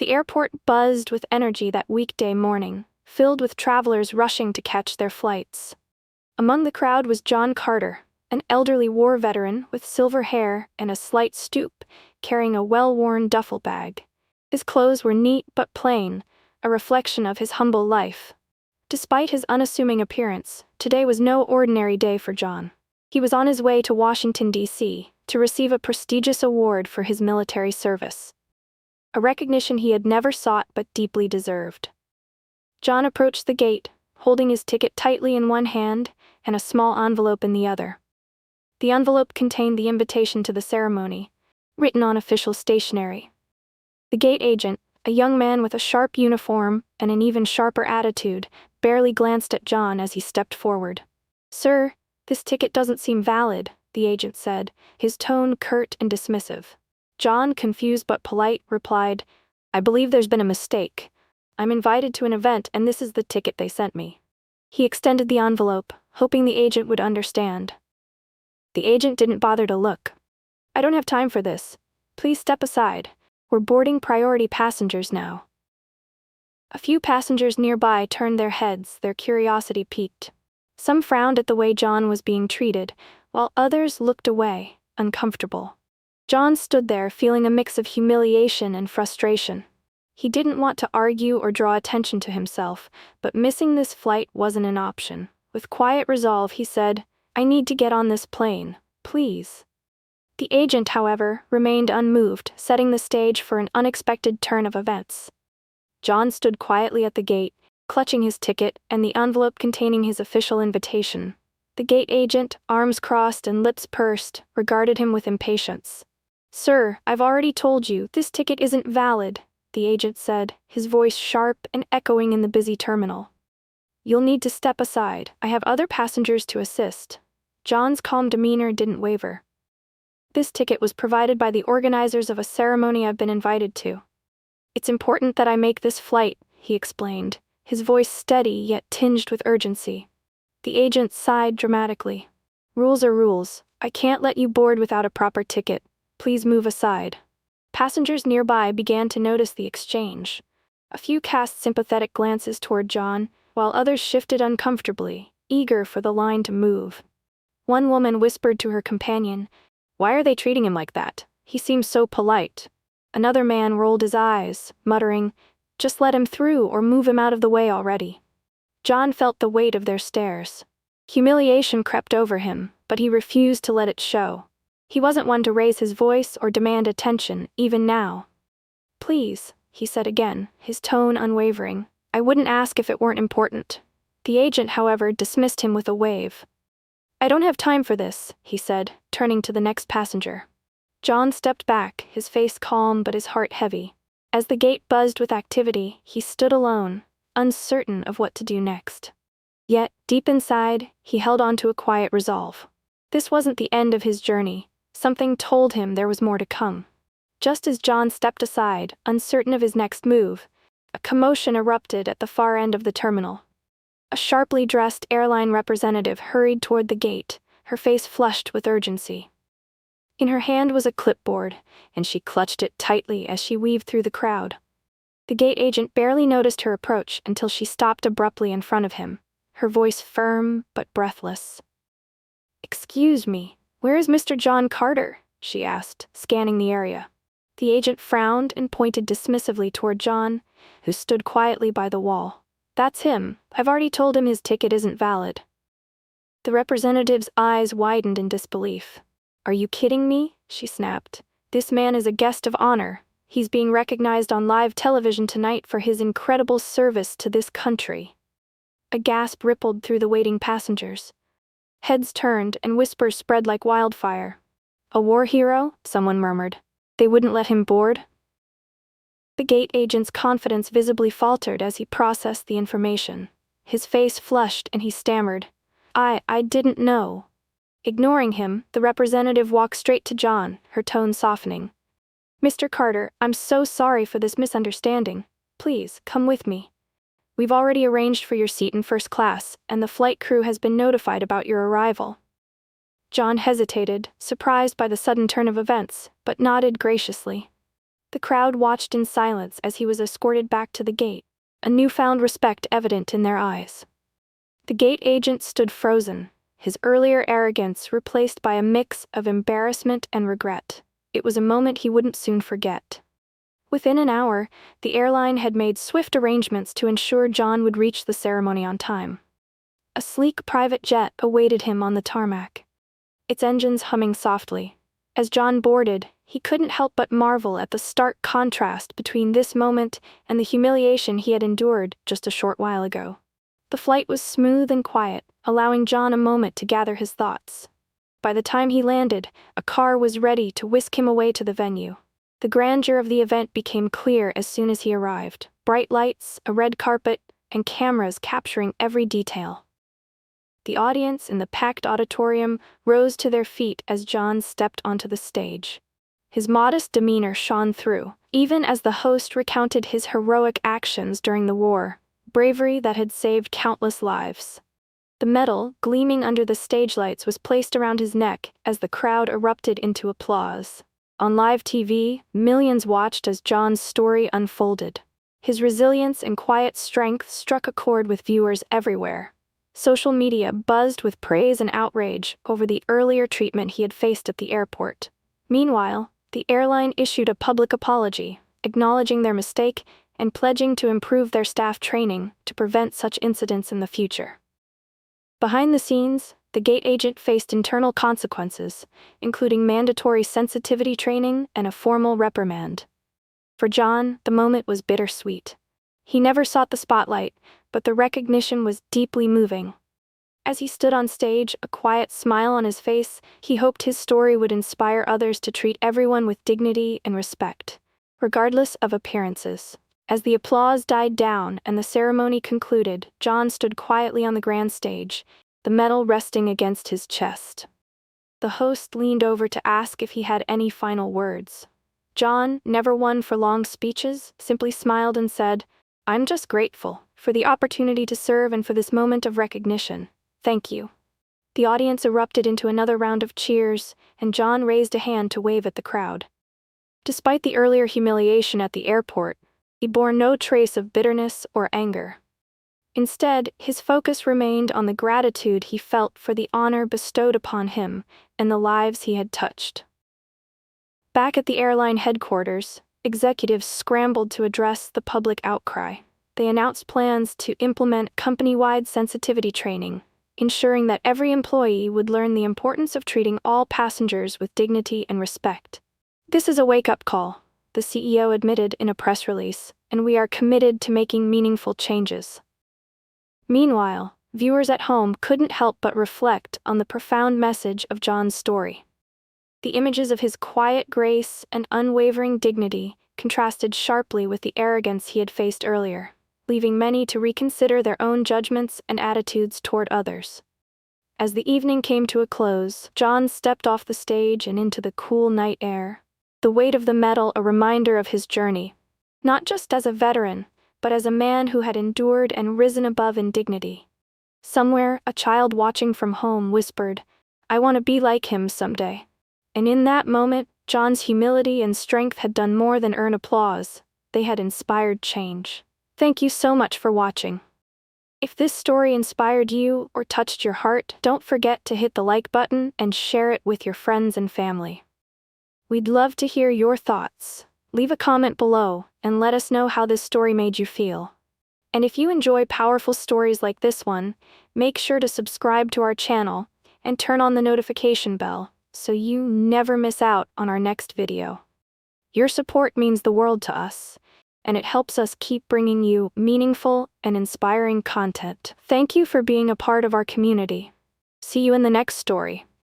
The airport buzzed with energy that weekday morning, filled with travelers rushing to catch their flights. Among the crowd was John Carter, an elderly war veteran with silver hair and a slight stoop, carrying a well-worn duffel bag. His clothes were neat but plain, a reflection of his humble life. Despite his unassuming appearance, today was no ordinary day for John. He was on his way to Washington, D.C., to receive a prestigious award for his military service. A recognition he had never sought but deeply deserved. John approached the gate, holding his ticket tightly in one hand and a small envelope in the other. The envelope contained the invitation to the ceremony, written on official stationery. The gate agent, a young man with a sharp uniform and an even sharper attitude, barely glanced at John as he stepped forward. "Sir, this ticket doesn't seem valid," the agent said, his tone curt and dismissive. John, confused but polite, replied, "I believe there's been a mistake. I'm invited to an event and this is the ticket they sent me." He extended the envelope, hoping the agent would understand. The agent didn't bother to look. "I don't have time for this. Please step aside. We're boarding priority passengers now." A few passengers nearby turned their heads, their curiosity piqued. Some frowned at the way John was being treated, while others looked away, uncomfortable. John stood there feeling a mix of humiliation and frustration. He didn't want to argue or draw attention to himself, but missing this flight wasn't an option. With quiet resolve, he said, "I need to get on this plane, please." The agent, however, remained unmoved, setting the stage for an unexpected turn of events. John stood quietly at the gate, clutching his ticket and the envelope containing his official invitation. The gate agent, arms crossed and lips pursed, regarded him with impatience. "Sir, I've already told you, this ticket isn't valid," the agent said, his voice sharp and echoing in the busy terminal. "You'll need to step aside. I have other passengers to assist." John's calm demeanor didn't waver. "This ticket was provided by the organizers of a ceremony I've been invited to. It's important that I make this flight," he explained, his voice steady yet tinged with urgency. The agent sighed dramatically. "Rules are rules. I can't let you board without a proper ticket. Please move aside." Passengers nearby began to notice the exchange. A few cast sympathetic glances toward John, while others shifted uncomfortably, eager for the line to move. One woman whispered to her companion, "Why are they treating him like that? He seems so polite." Another man rolled his eyes, muttering, "Just let him through or move him out of the way already." John felt the weight of their stares. Humiliation crept over him, but he refused to let it show. He wasn't one to raise his voice or demand attention, even now. "Please," he said again, his tone unwavering, "I wouldn't ask if it weren't important." The agent, however, dismissed him with a wave. "I don't have time for this," he said, turning to the next passenger. John stepped back, his face calm but his heart heavy. As the gate buzzed with activity, he stood alone, uncertain of what to do next. Yet, deep inside, he held on to a quiet resolve. This wasn't the end of his journey. Something told him there was more to come. Just as John stepped aside, uncertain of his next move, a commotion erupted at the far end of the terminal. A sharply dressed airline representative hurried toward the gate, her face flushed with urgency. In her hand was a clipboard, and she clutched it tightly as she weaved through the crowd. The gate agent barely noticed her approach until she stopped abruptly in front of him, her voice firm but breathless. "Excuse me, where is Mr. John Carter?" she asked, scanning the area. The agent frowned and pointed dismissively toward John, who stood quietly by the wall. "That's him. I've already told him his ticket isn't valid." The representative's eyes widened in disbelief. "Are you kidding me?" she snapped. "This man is a guest of honor. He's being recognized on live television tonight for his incredible service to this country." A gasp rippled through the waiting passengers. Heads turned and whispers spread like wildfire. "A war hero?" someone murmured. "They wouldn't let him board?" The gate agent's confidence visibly faltered as he processed the information. His face flushed and he stammered, I didn't know." Ignoring him, the representative walked straight to John, her tone softening. "Mr. Carter, I'm so sorry for this misunderstanding. Please, come with me. We've already arranged for your seat in first class, and the flight crew has been notified about your arrival." John hesitated, surprised by the sudden turn of events, but nodded graciously. The crowd watched in silence as he was escorted back to the gate, a newfound respect evident in their eyes. The gate agent stood frozen, his earlier arrogance replaced by a mix of embarrassment and regret. It was a moment he wouldn't soon forget. Within an hour, the airline had made swift arrangements to ensure John would reach the ceremony on time. A sleek private jet awaited him on the tarmac, its engines humming softly. As John boarded, he couldn't help but marvel at the stark contrast between this moment and the humiliation he had endured just a short while ago. The flight was smooth and quiet, allowing John a moment to gather his thoughts. By the time he landed, a car was ready to whisk him away to the venue. The grandeur of the event became clear as soon as he arrived. Bright lights, a red carpet, and cameras capturing every detail. The audience in the packed auditorium rose to their feet as John stepped onto the stage. His modest demeanor shone through, even as the host recounted his heroic actions during the war, bravery that had saved countless lives. The medal, gleaming under the stage lights, was placed around his neck as the crowd erupted into applause. On live TV, millions watched as John's story unfolded. His resilience and quiet strength struck a chord with viewers everywhere. Social media buzzed with praise and outrage over the earlier treatment he had faced at the airport. Meanwhile, the airline issued a public apology, acknowledging their mistake and pledging to improve their staff training to prevent such incidents in the future. Behind the scenes, the gate agent faced internal consequences, including mandatory sensitivity training and a formal reprimand. For John, the moment was bittersweet. He never sought the spotlight, but the recognition was deeply moving. As he stood on stage, a quiet smile on his face, he hoped his story would inspire others to treat everyone with dignity and respect, regardless of appearances. As the applause died down and the ceremony concluded, John stood quietly on the grand stage, the medal resting against his chest. The host leaned over to ask if he had any final words. John, never one for long speeches, simply smiled and said, "I'm just grateful for the opportunity to serve and for this moment of recognition. Thank you." The audience erupted into another round of cheers, and John raised a hand to wave at the crowd. Despite the earlier humiliation at the airport, he bore no trace of bitterness or anger. Instead, his focus remained on the gratitude he felt for the honor bestowed upon him and the lives he had touched. Back at the airline headquarters, executives scrambled to address the public outcry. They announced plans to implement company-wide sensitivity training, ensuring that every employee would learn the importance of treating all passengers with dignity and respect. "This is a wake-up call," the CEO admitted in a press release, "and we are committed to making meaningful changes." Meanwhile, viewers at home couldn't help but reflect on the profound message of John's story. The images of his quiet grace and unwavering dignity contrasted sharply with the arrogance he had faced earlier, leaving many to reconsider their own judgments and attitudes toward others. As the evening came to a close, John stepped off the stage and into the cool night air, the weight of the medal a reminder of his journey, not just as a veteran, but as a man who had endured and risen above in dignity. Somewhere, a child watching from home whispered, "I want to be like him someday." And in that moment, John's humility and strength had done more than earn applause. They had inspired change. Thank you so much for watching. If this story inspired you or touched your heart, don't forget to hit the like button and share it with your friends and family. We'd love to hear your thoughts. Leave a comment below and let us know how this story made you feel. And if you enjoy powerful stories like this one, make sure to subscribe to our channel and turn on the notification bell so you never miss out on our next video. Your support means the world to us, and it helps us keep bringing you meaningful and inspiring content. Thank you for being a part of our community. See you in the next story.